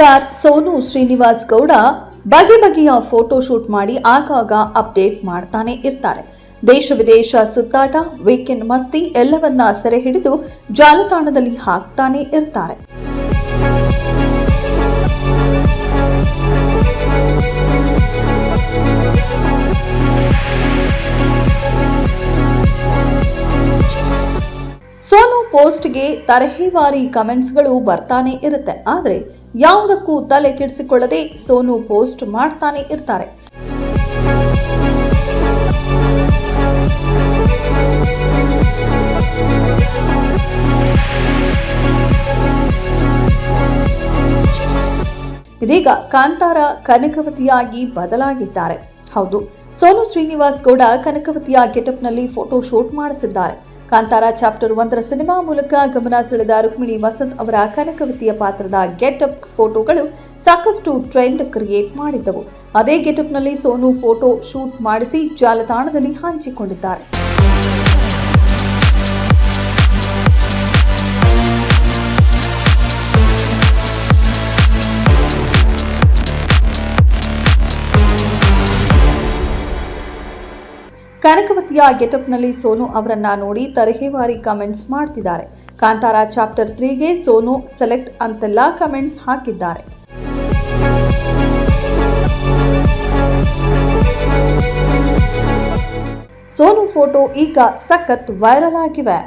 Star Sonu Srinivas Gowda ಬಗೆ ಬಗೆಯ photo shoot ಮಾಡಿ ಆಗಾಗ ಅಪ್ಡೇಟ್ ಮಾಡ್ತಾನೆ ಇರ್ತಾರೆ. ದೇಶ ವಿದೇಶ ಸುತ್ತಾಟ, ವೀಕೆಂಡ್ ಮಸ್ತಿ ಎಲ್ಲವನ್ನ ಸೆರೆ ಹಿಡಿದು ಜಾಲತಾಣದಲ್ಲಿ ಹಾಕ್ತಾನೆ ಇರ್ತಾರೆ. ಸೋನು ಪೋಸ್ಟ್ಗೆ ತರಹೇವಾರಿ ಕಮೆಂಟ್ಸ್ಗಳು ಬರ್ತಾನೆ ಇರುತ್ತೆ. ಆದರೆ ಯಾವುದಕ್ಕೂ ತಲೆ ಕೆಡಿಸಿಕೊಳ್ಳದೆ ಸೋನು ಪೋಸ್ಟ್ ಮಾಡ್ತಾನೆ ಇರ್ತಾರೆ. ಇದೀಗ ಕಾಂತಾರ ಕನಕವತಿಯಾಗಿ ಬದಲಾಗಿದ್ದಾರೆ. ಹೌದು, ಸೋನು ಶ್ರೀನಿವಾಸ್ ಗೌಡ ಕನಕವತಿಯ ಗೆಟಪ್ನಲ್ಲಿ ಫೋಟೋ ಶೂಟ್ ಮಾಡಿಸಿದ್ದಾರೆ. ಕಾಂತಾರ ಚಾಪ್ಟರ್ 1 ಸಿನಿಮಾ ಮೂಲಕ ಗಮನ ಸೆಳೆದ ರುಕ್ಮಿಣಿ ವಸಂತ್ ಅವರ ಕನಕವತಿಯ ಪಾತ್ರದ ಗೆಟಪ್ ಫೋಟೋಗಳು ಸಾಕಷ್ಟು ಟ್ರೆಂಡ್ ಕ್ರಿಯೇಟ್ ಮಾಡಿದ್ದವು. ಅದೇ ಗೆಟಪ್ನಲ್ಲಿ ಸೋನು ಫೋಟೋ ಶೂಟ್ ಮಾಡಿಸಿ ಜಾಲತಾಣದಲ್ಲಿ ಹಂಚಿಕೊಂಡಿದ್ದಾರೆ. ಕನಕವತಿಯ ಗೆಟಪ್ನಲ್ಲಿ ಸೋನು ಅವರನ್ನ ನೋಡಿ ತರಹೇವಾರಿ ಕಮೆಂಟ್ಸ್ ಮಾಡ್ತಿದ್ದಾರೆ. ಕಾಂತಾರ ಚಾಪ್ಟರ್ 3ಗೆ ಸೋನು ಸೆಲೆಕ್ಟ್ ಅಂತೆಲ್ಲ ಕಮೆಂಟ್ಸ್ ಹಾಕಿದ್ದಾರೆ. ಸೋನು ಫೋಟೋ ಈಗ ಸಖತ್ ವೈರಲ್ ಆಗಿವೆ.